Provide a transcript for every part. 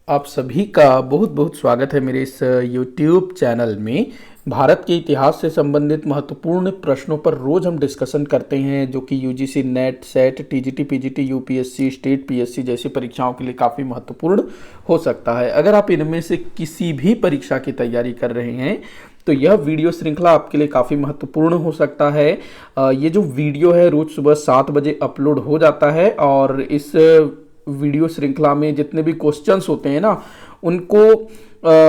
आप सभी का बहुत बहुत स्वागत है मेरे इस YouTube चैनल में। भारत के इतिहास से संबंधित महत्वपूर्ण प्रश्नों पर रोज हम डिस्कशन करते हैं, जो कि UGC net set TGT PGT UPSC state PSC जैसी परीक्षाओं के लिए काफ़ी महत्वपूर्ण हो सकता है। अगर आप इनमें से किसी भी परीक्षा की तैयारी कर रहे हैं तो यह वीडियो श्रृंखला आपके लिए काफ़ी महत्वपूर्ण हो सकता है। ये जो वीडियो है रोज सुबह 7 बजे अपलोड हो जाता है और इस वीडियो श्रृंखला में जितने भी क्वेश्चंस होते हैं ना, उनको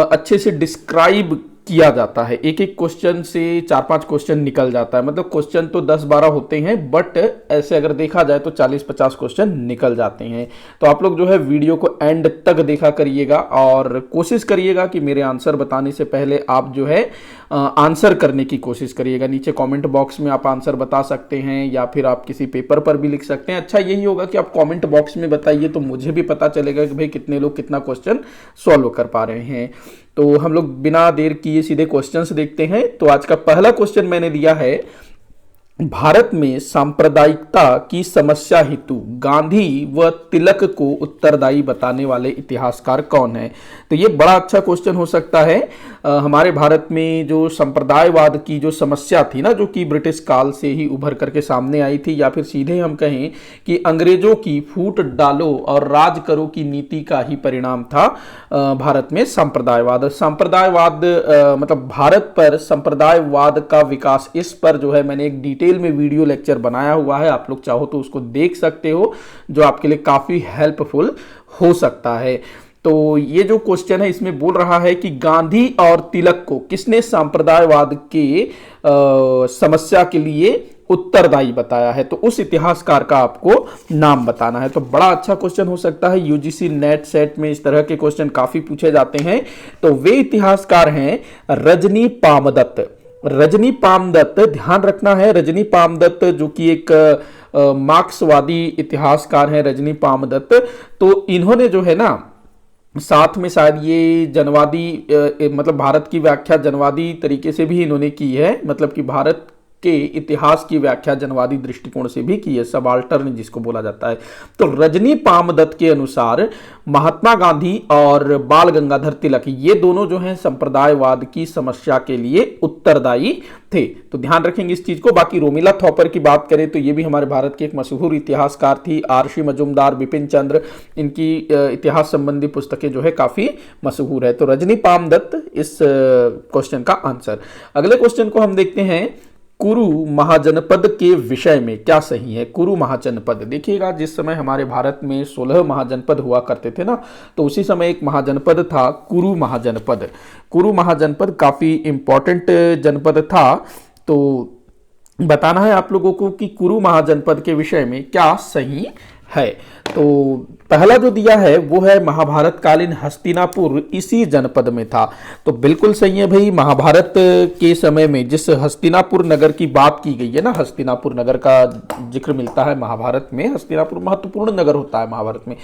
अच्छे से डिस्क्राइब किया जाता है। एक एक क्वेश्चन से 4-5 क्वेश्चन निकल जाता है। मतलब क्वेश्चन तो 10-12 होते हैं, बट ऐसे अगर देखा जाए तो 40-50 क्वेश्चन निकल जाते हैं। तो आप लोग जो है वीडियो को एंड तक देखा करिएगा और कोशिश करिएगा कि मेरे आंसर बताने से पहले आप जो है आंसर करने की कोशिश करिएगा। नीचे कमेंट बॉक्स में आप आंसर बता सकते हैं या फिर आप किसी पेपर पर भी लिख सकते हैं। अच्छा यही होगा कि आप कमेंट बॉक्स में बताइए तो मुझे भी पता चलेगा कि भाई कितने लोग कितना क्वेश्चन सॉल्व कर पा रहे हैं। तो हम लोग बिना देर किए सीधे क्वेश्चंस देखते हैं। तो आज का पहला क्वेश्चन मैंने दिया है, भारत में सांप्रदायिकता की समस्या हेतु गांधी व तिलक को उत्तरदायी बताने वाले इतिहासकार कौन है। तो ये बड़ा अच्छा क्वेश्चन हो सकता है। हमारे भारत में जो संप्रदायवाद की जो समस्या थी ना, जो कि ब्रिटिश काल से ही उभर करके सामने आई थी, या फिर सीधे हम कहें कि अंग्रेजों की फूट डालो और राज करो की नीति का ही परिणाम था भारत में सांप्रदायवाद। सांप्रदायवाद मतलब भारत पर संप्रदायवाद का विकास, इस पर जो है मैंने एक डिटेल में वीडियो लेक्चर बनाया हुआ है। आप लोग चाहो तो उसको देख सकते हो, जो आपके लिए काफी हेल्पफुल हो सकता है। तो ये जो क्वेश्चन है इसमें बोल रहा है कि गांधी और तिलक को किसने सांप्रदायवाद के समस्या के लिए उत्तरदायी बताया है। तो उस इतिहासकार का आपको नाम बताना है। तो बड़ा अच्छा क्वेश्चन हो सकता है। यूजीसी नेट सेट में इस तरह के क्वेश्चन काफी पूछे जाते हैं। तो वे इतिहासकार हैं रजनी पामदत्त। रजनी पामदत्त, ध्यान रखना है, रजनी पामदत्त जो कि एक मार्क्सवादी इतिहासकार हैं रजनी पामदत्त। तो इन्होंने जो है ना साथ में शायद ये जनवादी मतलब भारत की व्याख्या जनवादी तरीके से भी इन्होंने की है। मतलब कि भारत के इतिहास की व्याख्या जनवादी दृष्टिकोण से भी की है, सबाल्टर्न जिसको बोला जाता है। तो रजनी पामदत्त के अनुसार महात्मा गांधी और बाल गंगाधर तिलक, ये दोनों जो हैं संप्रदायवाद की समस्या के लिए उत्तरदायी थे। तो ध्यान रखेंगे इस चीज को। बाकी रोमिला थॉपर की बात करें तो ये भी हमारे भारत की एक मशहूर इतिहासकार थी। आरसी मजूमदार, बिपिन चंद्र, इनकी इतिहास संबंधी पुस्तकें जो है काफी मशहूर है। तो रजनी पामदत्त इस क्वेश्चन का आंसर। अगले क्वेश्चन को हम देखते हैं, कुरु महाजनपद के विषय में क्या सही है। कुरु महाजनपद, देखिएगा जिस समय हमारे भारत में 16 महाजनपद हुआ करते थे ना, तो उसी समय एक महाजनपद था कुरु महाजनपद। कुरु महाजनपद काफी इंपॉर्टेंट जनपद था। तो बताना है आप लोगों को कि कुरु महाजनपद के विषय में क्या सही है। तो पहला जो दिया है वो है महाभारत कालीन हस्तिनापुर इसी जनपद में था। तो बिल्कुल सही है भाई। महाभारत के समय में जिस हस्तिनापुर नगर की बात की गई है ना, हस्तिनापुर नगर का जिक्र मिलता है महाभारत में। हस्तिनापुर महत्वपूर्ण नगर होता है महाभारत में,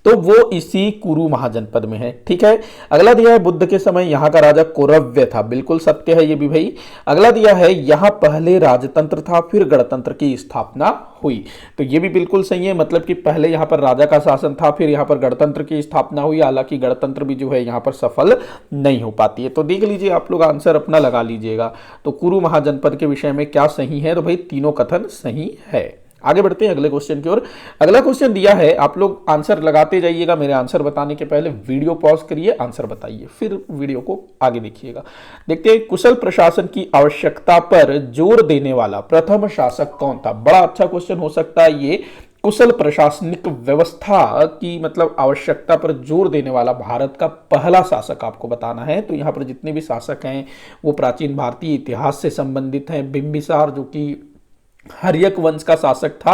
तो वो इसी कुरु महाजनपद में है। ठीक है। अगला दिया है बुद्ध के समय यहाँ का राजा कौरव्य था। बिल्कुल सत्य है ये भी भाई। अगला दिया है यहाँ पहले राजतंत्र था फिर गणतंत्र की स्थापना हुई। तो ये भी बिल्कुल सही है। मतलब कि पहले यहाँ पर राजा का शासन था, फिर यहाँ पर गणतंत्र की स्थापना हुई। हालांकि गणतंत्र भी जो है यहाँ पर सफल नहीं हो पाती है। तो देख लीजिए आप लोग, आंसर अपना लगा लीजिएगा। तो कुरु महाजनपद के विषय में क्या सही है, तो भाई तीनों कथन सही है। आगे बढ़ते हैं अगले क्वेश्चन की ओर। अगला क्वेश्चन दिया है, आप लोग आंसर लगाते जाइएगा। मेरे आंसर बताने के पहले वीडियो पॉज करिए, आंसर बताइए, फिर वीडियो को आगे देखिएगा। देखते हैं, कुशल प्रशासन की आवश्यकता पर जोर देने वाला प्रथम शासक कौन था। बड़ा अच्छा क्वेश्चन हो सकता है ये। कुशल प्रशासनिक व्यवस्था की मतलब आवश्यकता पर जोर देने वाला भारत का पहला शासक आपको बताना है। तो यहाँ पर जितने भी शासक हैं वो प्राचीन भारतीय इतिहास से संबंधित हैं। बिंबिसार जो कि हर्यक वंश का शासक था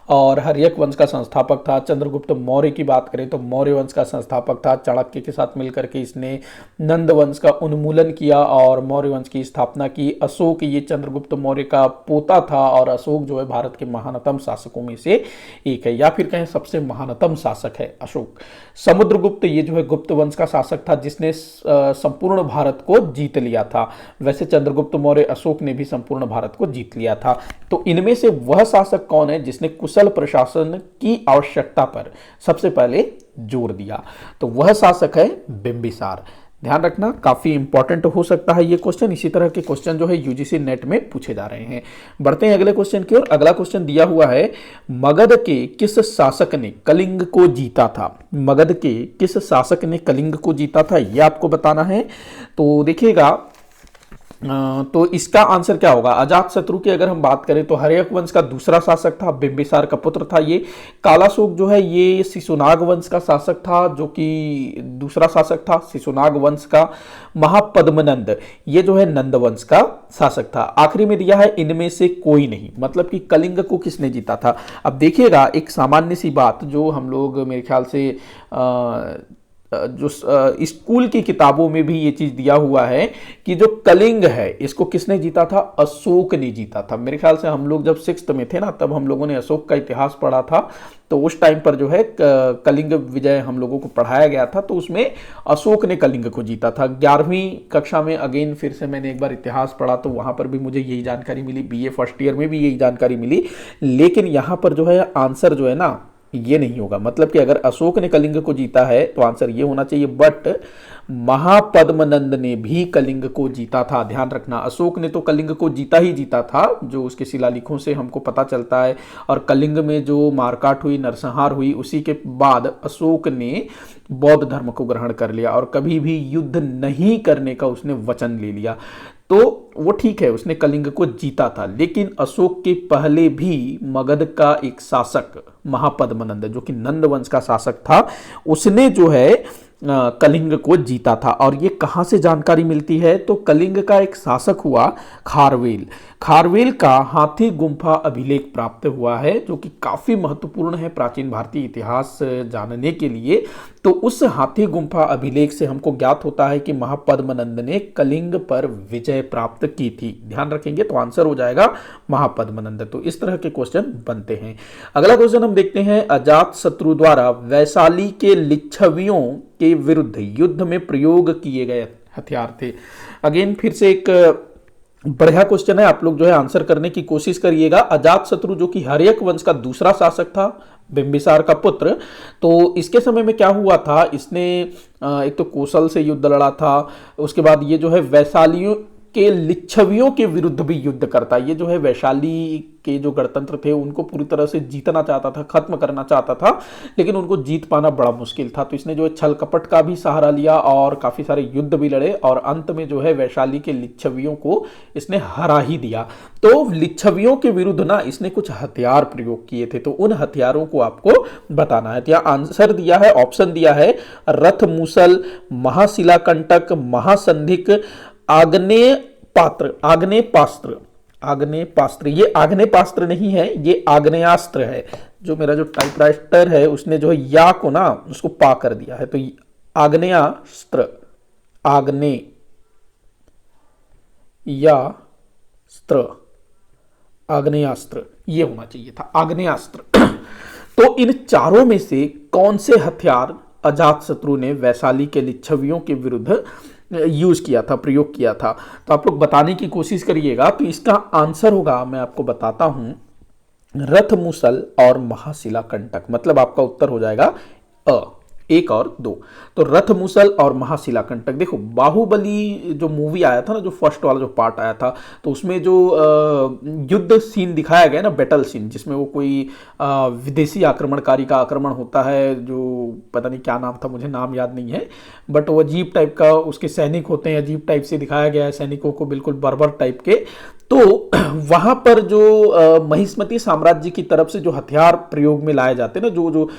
और हर्यक वंश का संस्थापक था। चंद्रगुप्त मौर्य की बात करें तो मौर्य वंश का संस्थापक था। चाणक्य के साथ मिलकर के इसने नंद वंश का उन्मूलन किया और मौर्य वंश की स्थापना की। अशोक ये चंद्रगुप्त मौर्य का पोता था और अशोक जो है भारत के महानतम शासकों में से एक है, या फिर कहें सबसे महानतम शासक है अशोक। समुद्रगुप्त ये जो है गुप्त वंश का शासक था जिसने संपूर्ण भारत को जीत लिया था। वैसे चंद्रगुप्त मौर्य, अशोक ने भी संपूर्ण भारत को जीत लिया था। तो इनमें से वह शासक कौन है जिसने कुशल कुशल प्रशासन की आवश्यकता पर सबसे पहले जोर दिया? तो वह शासक है बिंबिसार। ध्यान रखना, काफी इंपॉर्टेंट हो सकता है ये क्वेश्चन। इसी तरह के क्वेश्चन जो है यूजीसी नेट में पूछे जा रहे हैं। बढ़ते हैं अगले क्वेश्चन की ओर। अगला क्वेश्चन दिया हुआ है, मगध के किस शासक ने कलिंग को जीता था? मगध के किस शासक ने कलिंग को जीता था, यह आपको बताना है। तो देखिएगा, तो इसका आंसर क्या होगा? अजातशत्रु की अगर हम बात करें तो हर्यक वंश का दूसरा शासक था, बिंबिसार का पुत्र था ये। कालाशोक जो है ये शिशुनाग वंश का शासक था, जो कि दूसरा शासक था शिशुनाग वंश का। महापद्मनंद ये जो है नंद वंश का शासक था। आखिरी में दिया है इनमें से कोई नहीं, मतलब कि कलिंग को किसने जीता था। अब देखिएगा, एक सामान्य सी बात जो हम लोग मेरे ख्याल से जो स्कूल की किताबों में भी ये चीज दिया हुआ है कि जो कलिंग है इसको किसने जीता था? अशोक ने जीता था। मेरे ख्याल से हम लोग जब 6th में थे ना, तब हम लोगों ने अशोक का इतिहास पढ़ा था। तो उस टाइम पर जो है कलिंग विजय हम लोगों को पढ़ाया गया था, तो उसमें अशोक ने कलिंग को जीता था। 11वीं कक्षा में अगेन फिर से मैंने एक बार इतिहास पढ़ा, तो वहां पर भी मुझे यही जानकारी मिली, बीए फर्स्ट ईयर में भी यही जानकारी मिली। लेकिन यहां पर जो है आंसर जो है ना, ये नहीं होगा। मतलब कि अगर अशोक ने कलिंग को जीता है तो आंसर ये होना चाहिए, बट महापद्मनंद ने भी कलिंग को जीता था। ध्यान रखना, अशोक ने तो कलिंग को जीता ही जीता था, जो उसके शिलालेखों से हमको पता चलता है। और कलिंग में जो मारकाट हुई, नरसंहार हुई, उसी के बाद अशोक ने बौद्ध धर्म को ग्रहण कर लिया और कभी भी युद्ध नहीं करने का उसने वचन ले लिया। तो वो ठीक है, उसने कलिंग को जीता था। लेकिन अशोक के पहले भी मगध का एक शासक महापद्मनंद, जो कि नंद वंश का शासक था, उसने जो है कलिंग को जीता था। और ये कहां से जानकारी मिलती है? तो कलिंग का एक शासक हुआ खारवेल। खारवेल का हाथी गुम्फा अभिलेख प्राप्त हुआ है, जो कि काफी महत्वपूर्ण है प्राचीन भारतीय इतिहास जानने के लिए। तो उस हाथी गुम्फा अभिलेख से हमको ज्ञात होता है कि महापद्मनंद ने कलिंग पर विजय प्राप्त की थी। ध्यान रखेंगे, तो आंसर हो जाएगा महापद्मनंद। तो इस तरह के क्वेश्चन बनते हैं। अगला क्वेश्चन हम देखते हैं, अजातशत्रु द्वारा वैशाली के लिच्छवियों के विरुद्ध युद्ध में प्रयोग किए गए हथियार थे। अगेन फिर से एक बढ़िया क्वेश्चन है, आप लोग जो है आंसर करने की कोशिश करिएगा। अजातशत्रु जो कि हर्यक वंश का दूसरा शासक था, बिंबिसार का पुत्र, तो इसके समय में क्या हुआ था? इसने एक तो कौशल से युद्ध लड़ा था, उसके बाद ये जो है वैशालियों के लिच्छवियों के विरुद्ध भी युद्ध करता। ये जो है वैशाली के जो गणतंत्र थे उनको पूरी तरह से जीतना चाहता था, खत्म करना चाहता था, लेकिन उनको जीत पाना बड़ा मुश्किल था। तो इसने जो है छल कपट का भी सहारा लिया और काफी सारे युद्ध भी लड़े, और अंत में जो है वैशाली के लिच्छवियों को इसने हरा ही दिया। तो लिच्छवियों के विरुद्ध ना इसने कुछ हथियार प्रयोग किए थे, तो उन हथियारों को आपको बताना है। तो यहाँ आंसर दिया है, ऑप्शन दिया है, रथ मूसल, महाशिलाकंटक, महासंधिक, आग्नेय पात्र, आग्नेय पास्त्र, आग्नेय पास्त्र। ये आग्नेय पास्त्र नहीं है, ये आग्नेयास्त्र है। जो मेरा जो टाइपराइटर है उसने जो है या को ना उसको पा कर दिया है, तो आग्नेयास्त्र, आग्नेय या स्त्र, आग्नेयास्त्र ये होना चाहिए था, आग्नेयास्त्र। तो इन चारों में से कौन से हथियार अजातशत्रु ने वैशाली के लिच्छवियों के विरुद्ध यूज किया था, प्रयोग किया था? तो आप लोग बताने की कोशिश करिएगा। तो इसका आंसर होगा, मैं आपको बताता हूं, रथ मूसल और महाशिलाकंटक। मतलब आपका उत्तर हो जाएगा अ, 1 और 2। तो रथ मूसल और महाशिलाकंटक। देखो, बाहुबली जो मूवी आया था ना, जो फर्स्ट वाला जो पार्ट आया था, तो उसमें जो युद्ध सीन दिखाया गया ना, बैटल सीन, जिसमें वो कोई विदेशी आक्रमणकारी का आक्रमण होता है, जो पता नहीं क्या नाम था, मुझे नाम याद नहीं है, बट वो अजीब टाइप का उसके सैनिक होते हैं, अजीब टाइप से दिखाया गया है सैनिकों को, बिल्कुल बर्बर टाइप के। तो वहां पर जो महिष्मती साम्राज्य की तरफ से जो हथियार प्रयोग में लाए जाते हैं ना, जो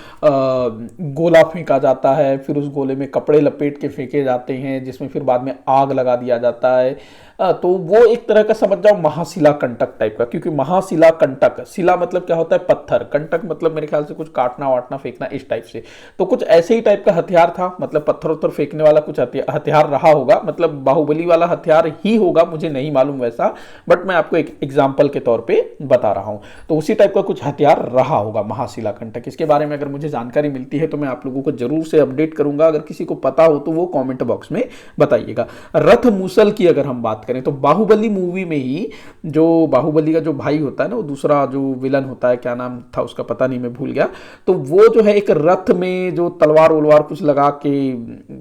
गोला फेंका जाता है, फिर उस गोले में कपड़े लपेट के फेंके जाते हैं, जिसमें फिर बाद में आग लगा दिया जाता है, तो वो एक तरह का समझ जाओ महाशिला कंटक टाइप का। क्योंकि महाशिला कंटक, शिला मतलब क्या होता है? पत्थर, कंटक मतलब मेरे ख्याल से कुछ काटना वाटना फेंकना, इस टाइप से। तो कुछ ऐसे ही टाइप का हथियार था, मतलब पत्थर उत्थर फेंकने वाला कुछ हथियार रहा होगा, मतलब बाहुबली वाला हथियार ही होगा, मुझे नहीं मालूम वैसा, बट मैं आपको एक एग्जाम्पल के तौर पर बता रहा हूं। तो उसी टाइप का कुछ हथियार रहा होगा महाशिला कंटक। इसके बारे में अगर मुझे जानकारी मिलती है तो मैं आप लोगों को जरूर से अपडेट करूंगा। अगर किसी को पता हो तो वो कमेंट बॉक्स में बताइएगा। रथ मूसल की अगर हम बात करें तो बाहुबली मूवी में ही जो बाहुबली का जो भाई होता है ना, वो दूसरा जो विलन होता है, क्या नाम था उसका पता नहीं, मैं भूल गया, तो वो जो है एक रथ में जो तलवार उलवार कुछ लगा के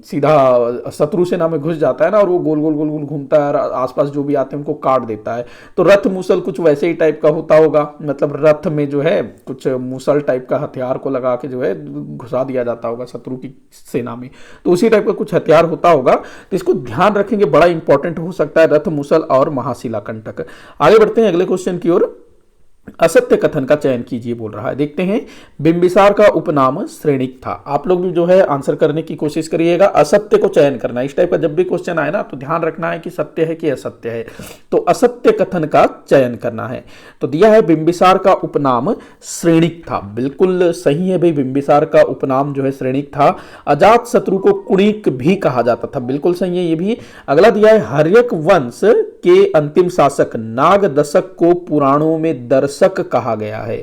सीधा शत्रु सेना में घुस जाता है ना, और वो गोल गोल गोल गोल घूमता है, आसपास जो भी आते हैं उनको काट देता है। तो रथ मूसल कुछ वैसे ही टाइप का होता होगा, मतलब रथ में जो है कुछ मूसल टाइप का हथियार को लगा के जो है घुसा दिया जाता होगा शत्रु की सेना में, तो उसी टाइप का कुछ हथियार होता होगा। तो इसको ध्यान रखेंगे, बड़ा इंपॉर्टेंट हो सकता है रथ मूसल और महाशिला कंटक। आगे बढ़ते हैं अगले क्वेश्चन की ओर। असत्य कथन का चयन कीजिए बोल रहा है। देखते हैं, बिंबिसार का उपनाम श्रेणिक था। आप लोग भी जो है आंसर करने की कोशिश करिएगा, असत्य को चयन करना है। इस टाइप का जब भी क्वेश्चन आए ना तो ध्यान रखना है कि सत्य है कि असत्य है, तो असत्य कथन का चयन करना है। तो दिया है बिंबिसार का उपनाम श्रेणिक था, बिल्कुल सही है भाई, बिंबिसार का उपनाम जो है श्रेणिक था। अजात शत्रु को कुणिक भी कहा जाता था, बिल्कुल सही है ये भी। अगला दिया है, हर्यक वंश के अंतिम शासक नागदशक को पुराणों में दर्शक कहा गया है।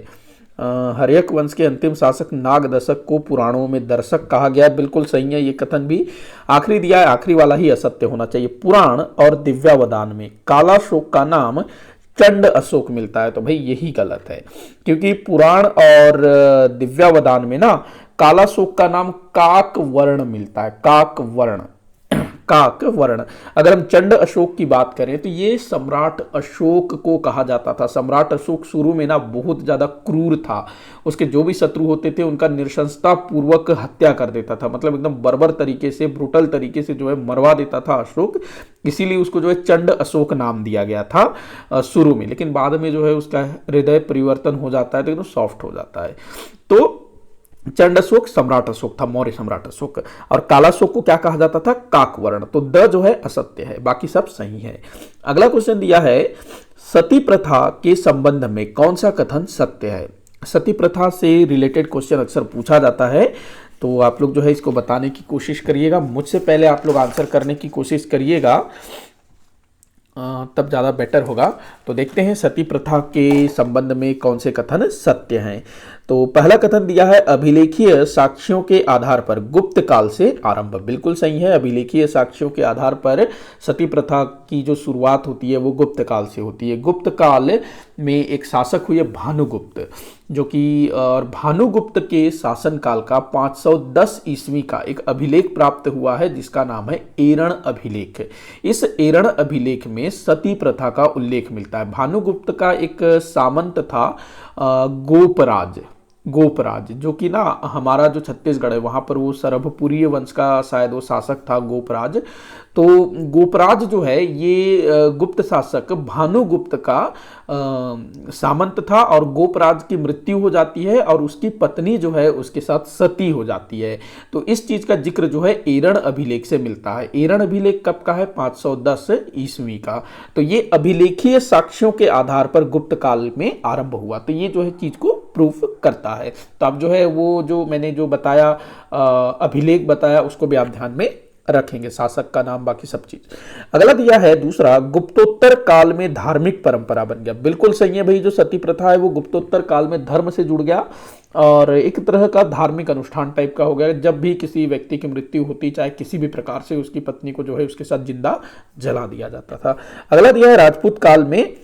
हर्यक वंश के अंतिम शासक नागदशक को पुराणों में दर्शक कहा गया है, बिल्कुल सही है ये कथन भी। आखिरी दिया है, आखिरी वाला ही असत्य होना चाहिए। पुराण और दिव्यावदान में कालाशोक का नाम चंड अशोक मिलता है, तो भाई यही गलत है, क्योंकि पुराण और दिव्यावदान में ना कालाशोक का नाम काक वर्ण मिलता है, काक वर्ण, काक वर्ण। अगर हम चंड अशोक की बात करें तो ये सम्राट अशोक को कहा जाता था। सम्राट अशोक शुरू में ना बहुत ज्यादा क्रूर था, उसके जो भी शत्रु होते थे उनका नृशंसता पूर्वक हत्या कर देता था, मतलब एकदम बर्बर तरीके से, ब्रुटल तरीके से जो है मरवा देता था अशोक, इसीलिए उसको जो है चंड अशोक नाम दिया गया था शुरू में। लेकिन बाद में जो है उसका हृदय परिवर्तन हो जाता है तो एकदम सॉफ्ट हो जाता है। तो चंड अशोक सम्राट अशोक था, मौर्य सम्राट अशोक। और कालाशोक को क्या कहा जाता था, काकवर्ण। तो द जो है असत्य है, बाकी सब सही है। अगला क्वेश्चन दिया है, सती प्रथा के संबंध में कौन सा कथन सत्य है। सती प्रथा से रिलेटेड क्वेश्चन अक्सर पूछा जाता है, तो आप लोग जो है इसको बताने की कोशिश करिएगा। मुझसे पहले आप लोग आंसर करने की कोशिश करिएगा, तब ज़्यादा बेटर होगा। तो देखते हैं सती प्रथा के संबंध में कौन से कथन सत्य हैं। तो पहला कथन दिया है, अभिलेखीय साक्ष्यों के आधार पर गुप्त काल से आरंभ, बिल्कुल सही है। अभिलेखीय साक्ष्यों के आधार पर सती प्रथा की जो शुरुआत होती है वो गुप्त काल से होती है। गुप्त काल में एक शासक हुए भानुगुप्त, जो कि और भानुगुप्त के शासनकाल का 510 ईस्वी का एक अभिलेख प्राप्त हुआ है जिसका नाम है एरण अभिलेख। इस एरण अभिलेख में सती प्रथा का उल्लेख मिलता है। भानुगुप्त का एक सामंत था गोपराज, गोपराज, जो कि ना हमारा जो छत्तीसगढ़ है वहां पर वो सरभपुरीय वंश का शायद वो शासक था गोपराज। तो गोपराज जो है ये गुप्त शासक भानुगुप्त का सामंत था, और गोपराज की मृत्यु हो जाती है और उसकी पत्नी जो है उसके साथ सती हो जाती है। तो इस चीज का जिक्र जो है एरण अभिलेख से मिलता है। एरण अभिलेख कब का है, 510 ईस्वी का। तो ये अभिलेखीय साक्ष्यों के आधार पर गुप्त काल में आरंभ हुआ, तो ये जो है चीज को प्रूफ करता है। तो अब जो है वो जो मैंने जो बताया अभिलेख बताया उसको भी आप ध्यान में रखेंगे, शासक का नाम, बाकी सब चीज। अगला दिया है दूसरा, गुप्तोत्तर काल में धार्मिक परंपरा बन गया, बिल्कुल सही है भाई। जो सती प्रथा है वो गुप्तोत्तर काल में धर्म से जुड़ गया और एक तरह का धार्मिक अनुष्ठान टाइप का हो गया। जब भी किसी व्यक्ति की मृत्यु होती, चाहे किसी भी प्रकार से, उसकी पत्नी को जो है उसके साथ जिंदा जला दिया जाता था। अगला दिया है, राजपूत काल में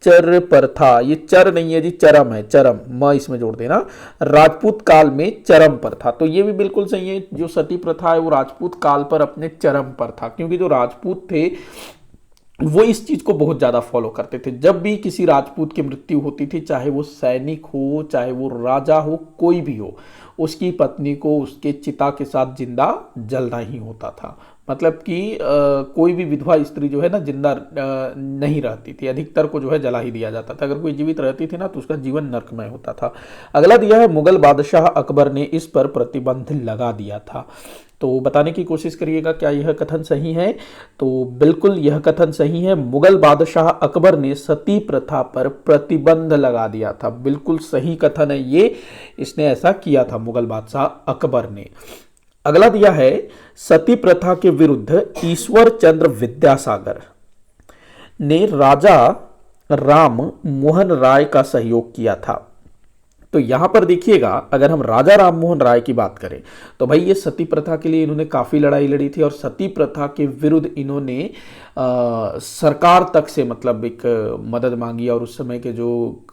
चर प्रथा, ये चर नहीं है जी, चरम है, चरम, म इसमें जोड़ देना। राजपूत काल में चरम पर था, तो ये भी बिल्कुल सही है। जो सती प्रथा है वो राजपूत काल पर अपने चरम पर था, क्योंकि जो राजपूत थे वो इस चीज को बहुत ज्यादा फॉलो करते थे। जब भी किसी राजपूत की मृत्यु होती थी, चाहे वो सैनिक हो, चाहे वो राजा हो, कोई भी हो, उसकी पत्नी को उसके चिता के साथ जिंदा जलना ही होता था। मतलब कि कोई भी विधवा स्त्री जो है ना जिंदा नहीं रहती थी, अधिकतर को जो है जला ही दिया जाता था। अगर कोई जीवित रहती थी ना तो उसका जीवन नरकमय होता था। अगला दिया है, मुगल बादशाह अकबर ने इस पर प्रतिबंध लगा दिया था। तो बताने की कोशिश करिएगा क्या यह कथन सही है। तो बिल्कुल यह कथन सही है, मुगल बादशाह अकबर ने सती प्रथा पर प्रतिबंध लगा दिया था, बिल्कुल सही कथन है ये। इसने ऐसा किया था मुगल बादशाह अकबर ने। अगला दिया है, सती प्रथा के विरुद्ध ईश्वर चंद्र विद्यासागर ने राजा राम मोहन राय का सहयोग किया था। तो यहाँ पर देखिएगा, अगर हम राजा राम मोहन राय की बात करें तो भाई ये सती प्रथा के लिए इन्होंने काफ़ी लड़ाई लड़ी थी और सती प्रथा के विरुद्ध इन्होंने सरकार तक से मतलब एक मदद मांगी। और उस समय के जो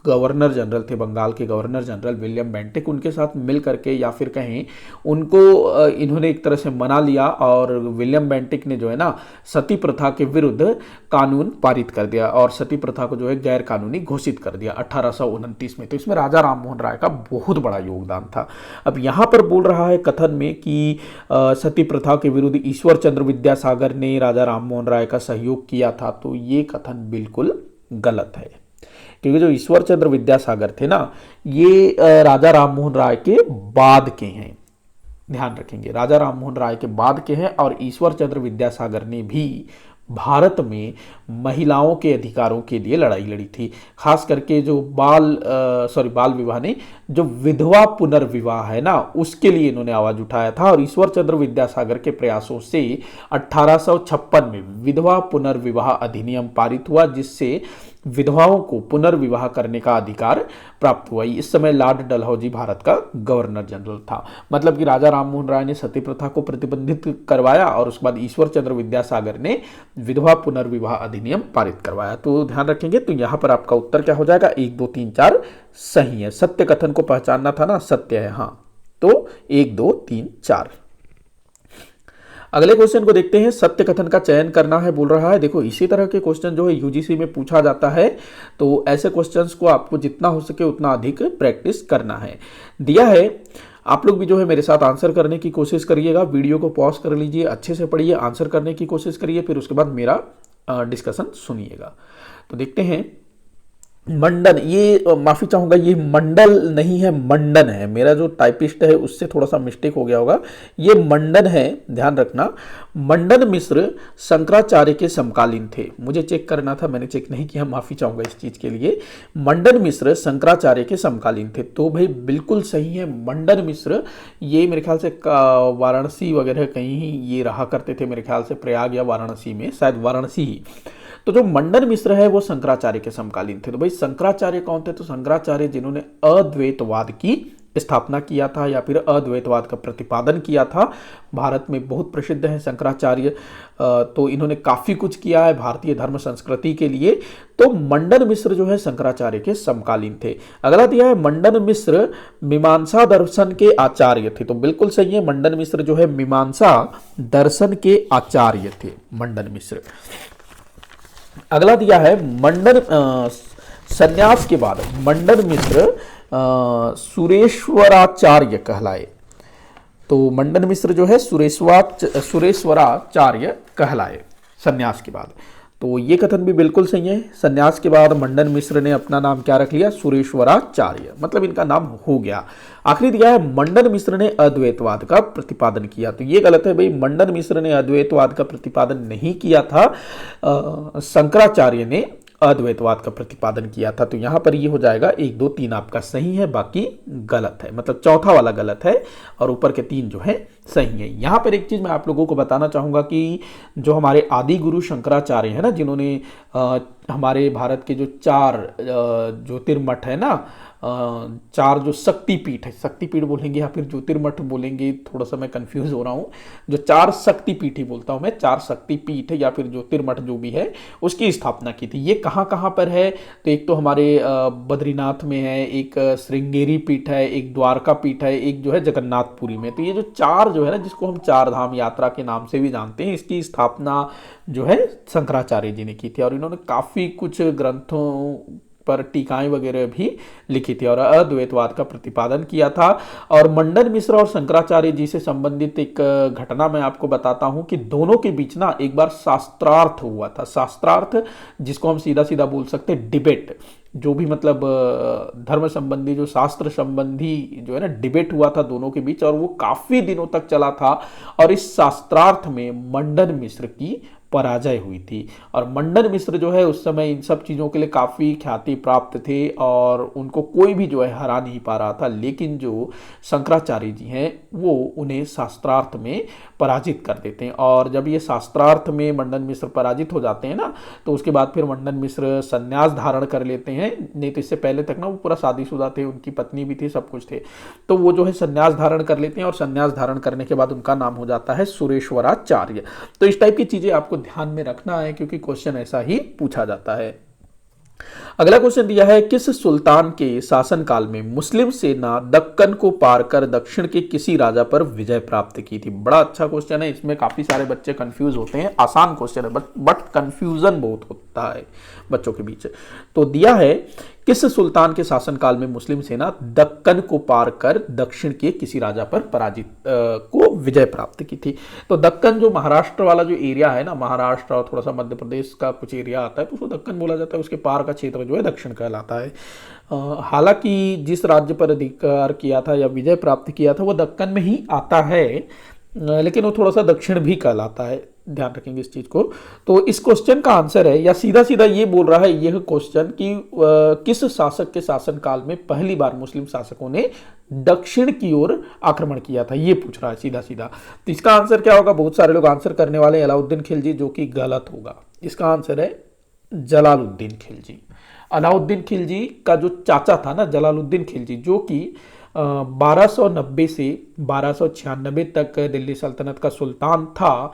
गवर्नर जनरल थे, बंगाल के गवर्नर जनरल विलियम बेंटिक, उनके साथ मिल करके या फिर कहें उनको इन्होंने एक तरह से मना लिया और विलियम बेंटिक ने जो है ना सती प्रथा के विरुद्ध कानून पारित कर दिया और सती प्रथा को जो है गैर कानूनी घोषित कर दिया 1829 में। तो इसमें राजा राम मोहन राय का बहुत बड़ा योगदान था। अब यहाँ पर बोल रहा है कथन में कि सती प्रथा के विरुद्ध ईश्वर चंद्र विद्यासागर ने राजा राम मोहन राय का सहयोग किया था, तो ये कथन बिल्कुल गलत है। क्योंकि जो ईश्वर चंद्र विद्यासागर थे ना, ये राजा राम मोहन राय के बाद के हैं, ध्यान रखेंगे, राजा राम मोहन राय के बाद के हैं। और ईश्वर चंद्र विद्यासागर ने भी भारत में महिलाओं के अधिकारों के लिए लड़ाई लड़ी थी। खास करके जो बाल विवाह नहीं, जो विधवा पुनर्विवाह है ना, उसके लिए इन्होंने आवाज उठाया था। और ईश्वर चंद्र विद्यासागर के प्रयासों से 1856 में विधवा पुनर्विवाह अधिनियम पारित हुआ, जिससे विधवाओं को पुनर्विवाह करने का अधिकार प्राप्त हुआ। इस समय लॉर्ड डलहौजी भारत का गवर्नर जनरल था। मतलब कि राजा राम मोहन राय ने सती प्रथा को प्रतिबंधित करवाया और उसके बाद ईश्वर चंद्र विद्यासागर ने विधवा पुनर्विवाह अधिनियम पारित करवाया। तो ध्यान रखेंगे। तो यहां पर आपका उत्तर क्या हो जाएगा, 1 2 3 4 सही है। सत्य कथन को पहचानना था ना, सत्य है, हाँ, तो 1 2 3 4। अगले क्वेश्चन को देखते हैं। सत्य कथन का चयन करना है बोल रहा है। देखो इसी तरह के क्वेश्चन जो है यूजीसी में पूछा जाता है, तो ऐसे क्वेश्चंस को आपको जितना हो सके उतना अधिक प्रैक्टिस करना है। दिया है, आप लोग भी जो है मेरे साथ आंसर करने की कोशिश करिएगा। वीडियो को पॉज कर लीजिए, अच्छे से पढ़िए, आंसर करने की कोशिश करिए, फिर उसके बाद मेरा डिस्कशन सुनिएगा। तो देखते हैं। मंडन, ये माफी चाहूंगा, ये मंडल नहीं है, मंडन है। मेरा जो टाइपिस्ट है उससे थोड़ा सा मिस्टेक हो गया होगा, ये मंडन है, ध्यान रखना। मंडन मिश्र शंकराचार्य के समकालीन थे। मुझे चेक करना था, मैंने चेक नहीं किया, माफी चाहूंगा इस चीज के लिए। मंडन मिश्र शंकराचार्य के समकालीन थे, तो भाई बिल्कुल सही है। मंडन मिश्र ये मेरे ख्याल से वाराणसी वगैरह कहीं ये रहा करते थे, मेरे ख्याल से प्रयाग या वाराणसी में, शायद वाराणसी ही। तो जो मंडन मिश्र है वो शंकराचार्य के समकालीन थे। तो भाई शंकराचार्य कौन थे, तो शंकराचार्य जिन्होंने अद्वैतवाद की स्थापना किया था या फिर अद्वैतवाद का प्रतिपादन किया था। भारत में बहुत प्रसिद्ध है शंकराचार्य, तो इन्होंने काफी कुछ किया है भारतीय धर्म संस्कृति के लिए। तो मंडन मिश्र जो है शंकराचार्य के समकालीन थे। अगला दिया है, मंडन मिश्र मीमांसा दर्शन के आचार्य थे। तो बिल्कुल सही है, मंडन मिश्र जो है मीमांसा दर्शन के आचार्य थे, मंडन मिश्र। अगला दिया है, मंडन संन्यास के बाद मंडन मिश्र सुरेश्वराचार्य कहलाए। तो मंडन मिश्र जो है सुरेश्वराचार्य कहलाए संन्यास के बाद। तो ये कथन भी बिल्कुल सही है। संन्यास के बाद मंडन मिश्र ने अपना नाम क्या रख लिया, सुरेश्वराचार्य, मतलब इनका नाम हो गया। आखिरी दिया है, मंडन मिश्र ने अद्वैतवाद का प्रतिपादन किया। तो ये गलत है भाई, मंडन मिश्र ने अद्वैतवाद का प्रतिपादन नहीं किया था, शंकराचार्य ने अद्वैतवाद का प्रतिपादन किया था। तो यहां पर ये हो जाएगा 1 2 3 आपका सही है, बाकी गलत है, मतलब चौथा वाला गलत है और ऊपर के 3 जो है सही है। यहां पर एक चीज मैं आप लोगों को बताना चाहूंगा कि जो हमारे आदि गुरु शंकराचार्य है ना, जिन्होंने हमारे भारत के जो 4 ज्योतिर्मठ है ना, 4 जो शक्तिपीठ है, शक्तिपीठ बोलेंगे या फिर ज्योतिर्मठ बोलेंगे, थोड़ा सा मैं कंफ्यूज हो रहा हूँ। जो 4 शक्तिपीठ ही बोलता हूँ मैं, 4 शक्तिपीठ या फिर ज्योतिर्मठ जो भी है, उसकी स्थापना की थी। ये कहाँ कहाँ पर है, तो एक तो हमारे बद्रीनाथ में है, एक श्रृंगेरी पीठ है, एक द्वारका पीठ है, एक जो है जगन्नाथपुरी में। तो ये जो 4 जो है ना, जिसको हम 4 धाम यात्रा के नाम से भी जानते हैं, इसकी स्थापना जो है शंकराचार्य जी ने की थी। और इन्होंने काफी कुछ ग्रंथों पर टीकाएं वगैरह भी लिखी थी और अद्वैतवाद का प्रतिपादन किया था। और मंडन मिश्र और शंकराचार्य जी से संबंधित एक घटना मैं आपको बताता हूं कि दोनों के बीच ना एक बार शास्त्रार्थ हुआ था। शास्त्रार्थ, जिसको हम सीधा सीधा बोल सकते हैं डिबेट, जो भी मतलब धर्म संबंधी, जो शास्त्र संबंधी जो है ना डिबेट हुआ था दोनों के बीच, और वो काफी दिनों तक चला था। और इस शास्त्रार्थ में मंडन मिश्र की पराजय हुई थी। और मंडन मिश्र जो है उस समय इन सब चीज़ों के लिए काफ़ी ख्याति प्राप्त थे और उनको कोई भी जो है हरा नहीं पा रहा था। लेकिन जो शंकराचार्य जी हैं वो उन्हें शास्त्रार्थ में पराजित कर देते हैं। और जब ये शास्त्रार्थ में मंडन मिश्र पराजित हो जाते हैं ना, तो उसके बाद फिर मंडन मिश्र संन्यास धारण कर लेते हैं हैं, नहीं तो इससे पहले तक ना वो पूरा शादीशुदा थे, उनकी पत्नी भी थी, सब कुछ थे। तो वो जो है संन्यास धारण कर लेते हैं और संन्यास धारण करने के बाद उनका नाम हो जाता है सुरेश्वराचार्य। तो इस टाइप की चीजें आपको ध्यान में रखना है क्योंकि क्वेश्चन ऐसा ही पूछा जाता है। अगला क्वेश्चन दिया है, किस सुल्तान के शासनकाल में मुस्लिम सेना दक्कन को पार कर दक्षिण के किसी राजा पर विजय प्राप्त की थी? बड़ा अच्छा क्वेश्चन है, इसमें काफी सारे बच्चे कंफ्यूज होते हैं। आसान क्वेश्चन है बट कंफ्यूजन बहुत होता है बच्चों के बीच। तो दिया है, किस सुल्तान के शासनकाल में मुस्लिम सेना दक्कन को पार कर दक्षिण के किसी राजा पर को विजय प्राप्त की थी? तो दक्कन जो महाराष्ट्र वाला जो एरिया है ना, महाराष्ट्र और थोड़ा सा मध्य प्रदेश का कुछ एरिया आता है, तो उसको दक्कन बोला जाता है। उसके पार का क्षेत्र जो है दक्षिण कहलाता है। हालांकि जिस राज्य पर अधिकार किया था या विजय प्राप्त किया था वो दक्कन में ही आता है, लेकिन वो थोड़ा सा दक्षिण भी कहलाता है, ध्यान रखेंगे इस चीज को। तो इस क्वेश्चन का आंसर है, या सीधा सीधा ये बोल रहा है यह क्वेश्चन कि किस शासक के शासनकाल में पहली बार मुस्लिम शासकों ने दक्षिण की ओर आक्रमण किया था, ये पूछ रहा है सीधा सीधा। तो इसका आंसर क्या होगा? बहुत सारे लोग आंसर करने वाले हैं अलाउद्दीन खिलजी, जो कि गलत होगा। इसका आंसर है जलालुद्दीन खिलजी। अलाउद्दीन खिलजी का जो चाचा था ना, जलालुद्दीन खिलजी, जो कि 1290 से 1296 तक दिल्ली सल्तनत का सुल्तान था,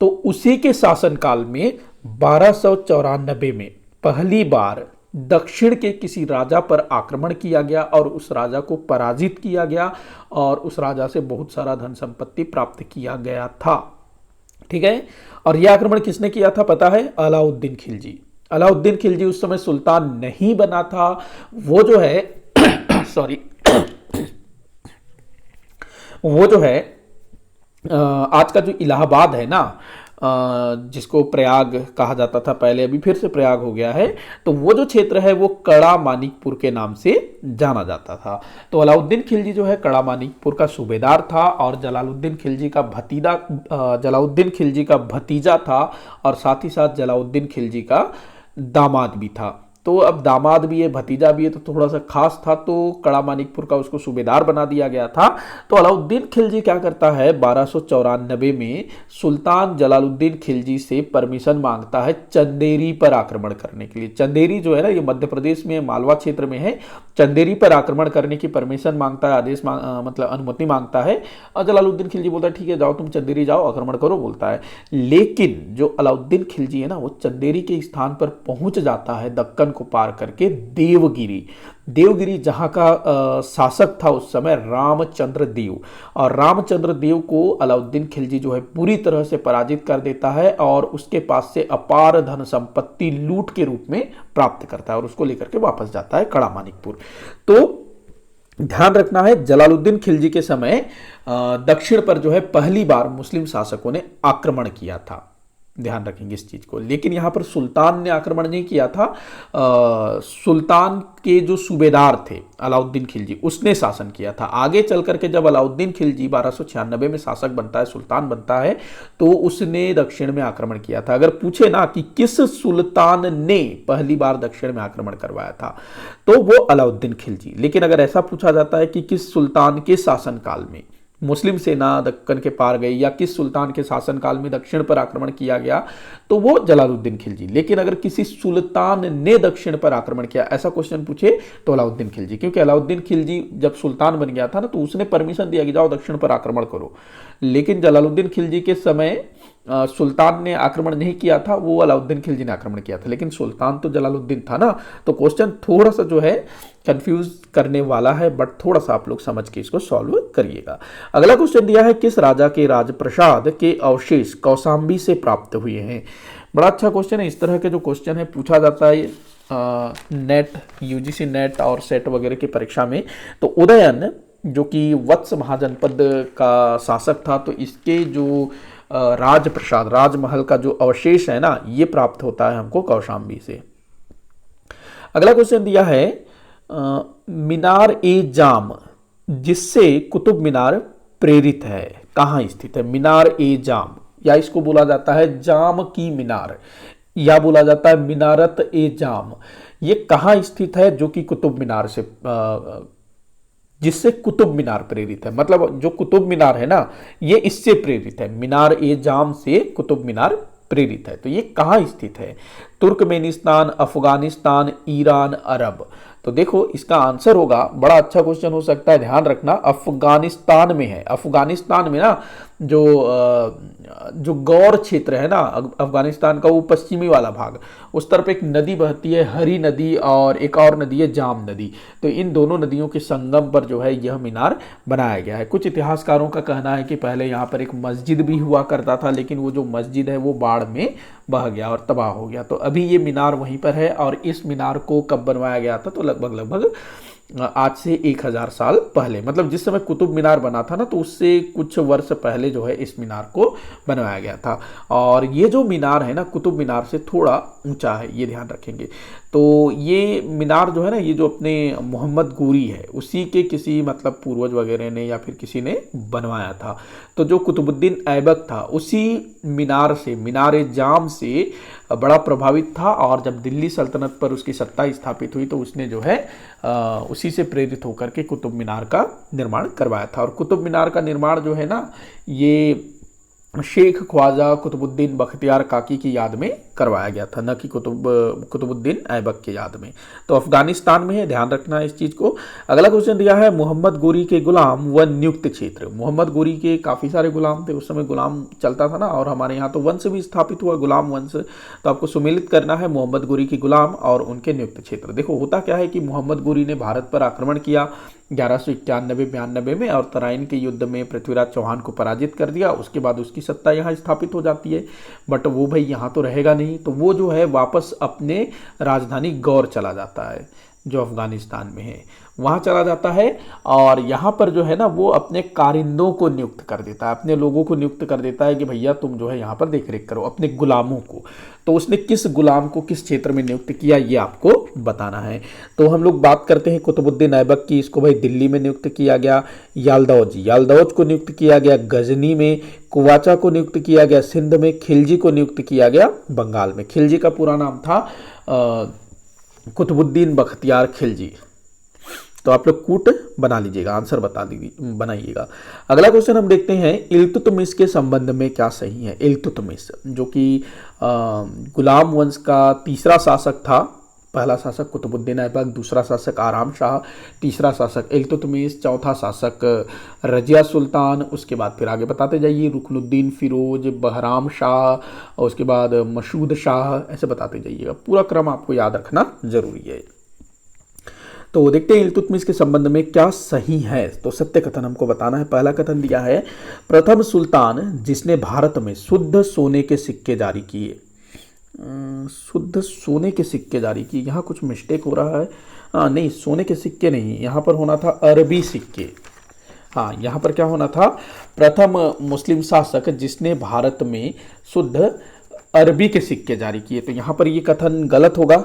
तो उसी के शासनकाल में 1294 में पहली बार दक्षिण के किसी राजा पर आक्रमण किया गया और उस राजा को पराजित किया गया और उस राजा से बहुत सारा धन संपत्ति प्राप्त किया गया था। ठीक है, और यह आक्रमण किसने किया था पता है? अलाउद्दीन खिलजी। अलाउद्दीन खिलजी उस समय सुल्तान नहीं बना था, वो जो है सॉरी वो जो है आज का जो इलाहाबाद है ना, जिसको प्रयाग कहा जाता था पहले, अभी फिर से प्रयाग हो गया है, तो वो जो क्षेत्र है वो कड़ा मानिकपुर के नाम से जाना जाता था। तो अलाउद्दीन खिलजी जो है कड़ा मानिकपुर का सूबेदार था और जलालुद्दीन खिलजी का भतीजा था और साथ ही साथ जलालुद्दीन खिलजी का दामाद भी था। तो अब दामाद भी है, भतीजा भी है, तो थोड़ा सा खास था, तो कड़ा मानिकपुर का उसको सूबेदार बना दिया गया था। तो अलाउद्दीन खिलजी क्या करता है, 1294 में सुल्तान जलालुद्दीन खिलजी से परमिशन मांगता है चंदेरी पर आक्रमण करने के लिए। चंदेरी जो है ना, ये मध्य प्रदेश में मालवा क्षेत्र में है। चंदेरी पर आक्रमण करने की परमिशन मांगता है, मतलब अनुमति मांगता है, और जलालुद्दीन खिलजी बोलता है ठीक है जाओ, तुम चंदेरी जाओ, आक्रमण करो, बोलता है। लेकिन जो अलाउद्दीन खिलजी है ना, वो चंदेरी के स्थान पर पहुंच जाता है दक्कन को पार करके देवगिरी जहां का शासक था उस समय रामचंद्र देव, और रामचंद्र देव को अलाउद्दीन खिलजी जो है पूरी तरह से पराजित कर देता है और उसके पास से अपार धन संपत्ति लूट के रूप में प्राप्त करता है और उसको लेकर के वापस जाता है कड़ा मानिकपुर। तो ध्यान रखना है, जलालुद्दीन खिलजी के समय दक्षिण पर जो है पहली बार मुस्लिम शासकों ने आक्रमण किया था, ध्यान रखेंगे इस चीज को। लेकिन यहां पर सुल्तान ने आक्रमण नहीं किया था, सुल्तान के जो सूबेदार थे अलाउद्दीन खिलजी, उसने शासन किया था। आगे चल करके जब अलाउद्दीन खिलजी 1296 में शासक बनता है, सुल्तान बनता है, तो उसने दक्षिण में आक्रमण किया था। अगर पूछे ना कि किस सुल्तान ने पहली बार दक्षिण में आक्रमण करवाया था, तो वो अलाउद्दीन खिलजी। लेकिन अगर ऐसा पूछा जाता है कि किस सुल्तान के शासनकाल में मुस्लिम सेना दक्कन के पार गई या किस सुल्तान के शासनकाल में दक्षिण पर आक्रमण किया गया, तो वो जलालुद्दीन खिलजी। लेकिन अगर किसी सुल्तान ने दक्षिण पर आक्रमण किया, ऐसा क्वेश्चन पूछे, तो अलाउद्दीन खिलजी, क्योंकि अलाउद्दीन खिलजी जब सुल्तान बन गया था ना, तो उसने परमिशन दिया कि जाओ दक्षिण पर आक्रमण करो। लेकिन जलालुद्दीन खिलजी के समय सुल्तान ने आक्रमण नहीं किया था, वो अलाउद्दीन खिलजी ने आक्रमण किया था। लेकिन सुल्तान तो जलालुद्दीन था ना, तो क्वेश्चन थोड़ा सा जो है कंफ्यूज करने वाला है, बट थोड़ा सा आप लोग समझ के इसको सॉल्व करिएगा। अगला क्वेश्चन दिया है, किस राजा के राजप्रसाद के अवशेष कौशाम्बी से प्राप्त हुए हैं? बड़ा अच्छा क्वेश्चन है। इस तरह के जो क्वेश्चन है पूछा जाता है नेट, यूजीसी नेट और सेट वगैरह की परीक्षा में। तो उदयन जो कि वत्स महाजनपद का शासक था, तो इसके जो राजप्रसाद, राजमहल का जो अवशेष है ना, ये प्राप्त होता है हमको कौशाम्बी से। अगला क्वेश्चन दिया है, मीनार ए जाम जिससे कुतुब मीनार प्रेरित है कहां स्थित है? मीनार ए जाम, या इसको बोला जाता है जाम की मीनार, या बोला जाता है मीनारत ए जाम। ये कहां स्थित है जो कि कुतुब मीनार से जिससे कुतुब मीनार प्रेरित है? मतलब जो कुतुब मीनार है ना, ये इससे प्रेरित है, मीनार ए जाम से कुतुब मीनार प्रेरित है। तो ये कहाँ स्थित है? तुर्कमेनिस्तान, अफगानिस्तान, ईरान, अरब। तो देखो इसका आंसर होगा, बड़ा अच्छा क्वेश्चन हो सकता है, ध्यान रखना, अफगानिस्तान में है। अफगानिस्तान में ना जो गौर क्षेत्र है ना अफगानिस्तान का, वो पश्चिमी वाला भाग, उस तरफ एक नदी बहती है, हरी नदी, और एक और नदी है जाम नदी। तो इन दोनों नदियों के संगम पर जो है यह मीनार बनाया गया है। कुछ इतिहासकारों का कहना है कि पहले यहाँ पर एक मस्जिद भी हुआ करता था, लेकिन वो जो मस्जिद है वो बाढ़ में बह गया और तबाह हो गया। तो अभी ये मीनार वहीं पर है। और इस मीनार को कब बनवाया गया था? तो लगभग आज से 1000 साल पहले, मतलब जिस समय कुतुब मीनार बना था ना, तो उससे कुछ वर्ष पहले जो है इस मीनार को बनवाया गया था। और ये जो मीनार है ना, कुतुब मीनार से थोड़ा ऊंचा है, ये ध्यान रखेंगे। तो ये मीनार जो है ना, ये जो अपने मोहम्मद गोरी है, उसी के किसी मतलब पूर्वज वगैरह ने या फिर किसी ने बनवाया था। तो जो कुतुबुद्दीन ऐबक था, उसी मीनार से, मीनार जाम से बड़ा प्रभावित था। और जब दिल्ली सल्तनत पर उसकी सत्ता स्थापित हुई, तो उसने जो है उसी से प्रेरित होकर के कुतुब मीनार का निर्माण करवाया था। और कुतुब मीनार का निर्माण जो है ना, ये शेख ख्वाजा कुतुबुद्दीन बख्तियार काकी की याद में करवाया गया था, न कि कुतुबुद्दीन ऐबक की याद में। तो अफगानिस्तान में है, ध्यान रखना इस चीज़ को। अगला क्वेश्चन दिया है, मोहम्मद गोरी के गुलाम व नियुक्त क्षेत्र। मोहम्मद गोरी के काफ़ी सारे गुलाम थे, उस समय गुलाम चलता था ना, और हमारे यहाँ तो वंश भी स्थापित हुआ, गुलाम वंश। तो आपको सुमेलित करना है मोहम्मद गोरी के गुलाम और उनके नियुक्त क्षेत्र। देखो होता क्या है कि मोहम्मद गोरी ने भारत पर आक्रमण किया 1191-92 में, और तराइन के युद्ध में पृथ्वीराज चौहान को पराजित कर दिया। उसके बाद उसकी सत्ता यहाँ स्थापित हो जाती है। बट वो भाई यहाँ तो रहेगा नहीं, तो वो जो है वापस अपने राजधानी गौर चला जाता है, जो अफगानिस्तान में है, वहाँ चला जाता है। और यहाँ पर जो है ना, वो अपने कारिंदों को नियुक्त कर देता है, अपने लोगों को नियुक्त कर देता है कि भैया तुम जो है यहाँ पर देख रेख करो, अपने गुलामों को। तो उसने किस गुलाम को किस क्षेत्र में नियुक्त किया, ये आपको बताना है। तो हम लोग बात करते हैं कुतुबुद्दीन ऐबक की। इसको भाई दिल्ली में नियुक्त किया गया। यालदौज को नियुक्त किया गया गजनी में। कुवाचा को नियुक्त किया गया सिंध में। खिलजी को नियुक्त किया गया बंगाल में। खिलजी का पूरा नाम था कुतुबुद्दीन बख्तियार खिलजी। तो आप लोग कूट बना लीजिएगा, आंसर बनाइएगा। अगला क्वेश्चन हम देखते हैं, इल्तुतमिश के संबंध में क्या सही है? इल्तुतमिश जो कि गुलाम वंश का तीसरा शासक था। पहला शासक कुतुबुद्दीन ऐबक, दूसरा शासक आराम शाह, तीसरा शासक इल्तुतमिश, चौथा शासक रजिया सुल्तान। उसके बाद फिर आगे बताते जाइए, रुकनुद्दीन फिरोज, बहराम शाह, और उसके बाद मसूद शाह, ऐसे बताते जाइएगा। पूरा क्रम आपको याद रखना जरूरी है। तो देखते हैं इल्तुतमिश के संबंध में क्या सही है। तो सत्य कथन हमको बताना है। पहला कथन दिया है, प्रथम सुल्तान जिसने भारत में शुद्ध सोने के सिक्के जारी किए। शुद्ध सोने के सिक्के जारी किए, यहाँ कुछ मिस्टेक हो रहा है। नहीं, सोने के सिक्के नहीं, यहाँ पर होना था अरबी सिक्के। हाँ, यहाँ पर क्या होना था, प्रथम मुस्लिम शासक जिसने भारत में शुद्ध अरबी के सिक्के जारी किए। तो यहाँ पर ये कथन गलत होगा,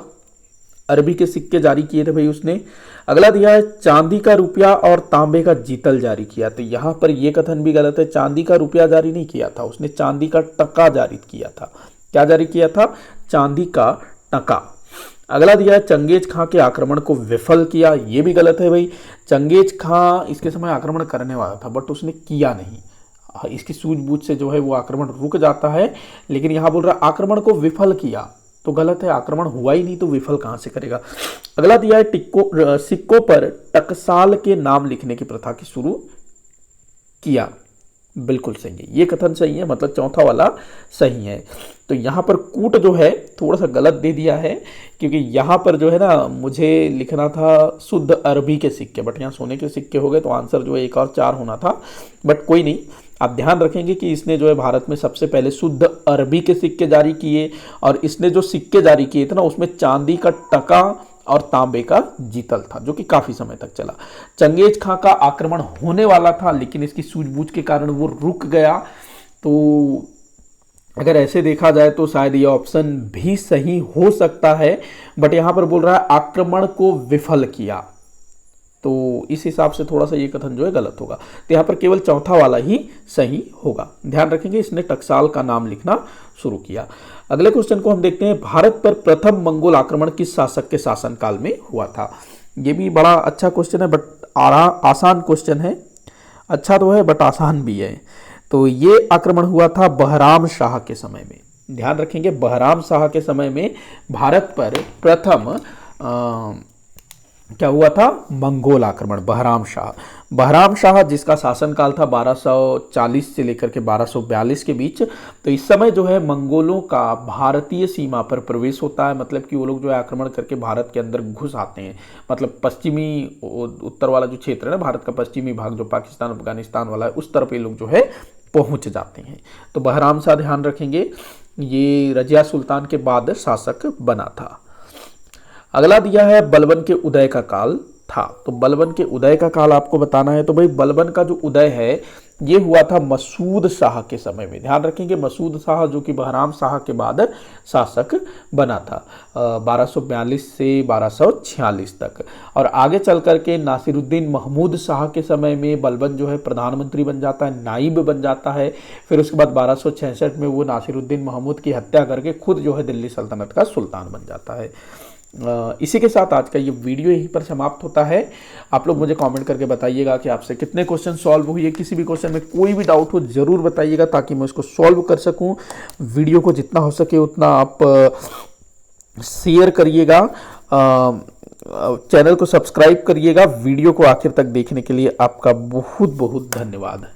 अरबी के सिक्के जारी किए थे भाई उसने। अगला दिया है, चांदी का रुपया और तांबे का जीतल जारी किया। तो यहाँ पर यह कथन भी गलत है, चांदी का रुपया जारी नहीं किया था उसने, चांदी का टका जारी किया था। क्या जारी किया था? चांदी का टका। अगला दिया है, चंगेज खां के आक्रमण को विफल किया। ये भी गलत है भाई, चंगेज खां इसके समय आक्रमण करने वाला था, बट उसने किया नहीं। इसकी सूझबूझ से जो है वो आक्रमण रुक जाता है, लेकिन यहाँ बोल रहा आक्रमण को विफल किया, तो गलत है, आक्रमण हुआ ही नहीं तो विफल कहां से करेगा। अगला दिया है, सिक्कों पर टकसाल के नाम लिखने की प्रथा की शुरू किया। बिल्कुल सही है, ये कथन सही है, मतलब चौथा वाला सही है। तो यहाँ पर कूट जो है थोड़ा सा गलत दे दिया है, क्योंकि यहाँ पर जो है ना मुझे लिखना था शुद्ध अरबी के सिक्के, बट यहाँ सोने के सिक्के हो गए, तो आंसर जो है 1 और 4 होना था। बट कोई नहीं, आप ध्यान रखेंगे कि इसने जो है भारत में सबसे पहले शुद्ध अरबी के सिक्के जारी किए, और इसने जो सिक्के जारी किए थे ना उसमें चांदी का टका और तांबे का जीतल था, जो कि काफी समय तक चला। चंगेज खां का आक्रमण होने वाला था, लेकिन इसकी सूझबूझ के कारण वो रुक गया। तो अगर ऐसे देखा जाए तो शायद ये ऑप्शन भी सही हो सकता है, बट यहां पर बोल रहा है आक्रमण को विफल किया, तो इस हिसाब से थोड़ा सा ये कथन जो है गलत होगा। तो यहाँ पर केवल चौथा वाला ही सही होगा। ध्यान रखेंगे, इसने टकसाल का नाम लिखना शुरू किया। अगले क्वेश्चन को हम देखते हैं, भारत पर प्रथम मंगोल आक्रमण किस शासक के शासनकाल में हुआ था? ये भी बड़ा अच्छा क्वेश्चन है, बट आसान क्वेश्चन है। अच्छा तो है बट आसान भी है। तो ये आक्रमण हुआ था बहराम शाह के समय में। ध्यान रखेंगे बहराम शाह के समय में भारत पर प्रथम क्या हुआ था, मंगोल आक्रमण। बहराम शाह जिसका शासनकाल था 1240 से लेकर के 1242 के बीच। तो इस समय जो है मंगोलों का भारतीय सीमा पर प्रवेश होता है, मतलब कि वो लोग जो है आक्रमण करके भारत के अंदर घुस आते हैं। मतलब पश्चिमी उत्तर वाला जो क्षेत्र है ना, भारत का पश्चिमी भाग जो पाकिस्तान अफगानिस्तान वाला है, उस तरफ ये लोग जो है पहुंच जाते हैं। तो बहराम शाह ध्यान रखेंगे ये रजिया सुल्तान के बाद शासक बना था। अगला दिया है बलबन के उदय का काल था। तो बलबन के उदय का काल आपको बताना है। तो भाई बलबन का जो उदय है ये हुआ था मसूद शाह के समय में। ध्यान रखेंगे मसूद शाह जो कि बहराम शाह के बाद शासक बना था 1242 से 1246 तक। और आगे चल करके नासिरुद्दीन महमूद शाह के समय में बलबन जो है प्रधानमंत्री बन जाता है, नाइब बन जाता है। फिर उसके बाद 1266 में वो नासिरुद्दीन महमूद की हत्या करके खुद जो है दिल्ली सल्तनत का सुल्तान बन जाता है। इसी के साथ आज का ये वीडियो यहीं पर समाप्त होता है। आप लोग मुझे कमेंट करके बताइएगा कि आपसे कितने क्वेश्चन सॉल्व हुए। किसी भी क्वेश्चन में कोई भी डाउट हो जरूर बताइएगा ताकि मैं उसको सॉल्व कर सकूं। वीडियो को जितना हो सके उतना आप शेयर करिएगा, चैनल को सब्सक्राइब करिएगा। वीडियो को आखिर तक देखने के लिए आपका बहुत बहुत धन्यवाद।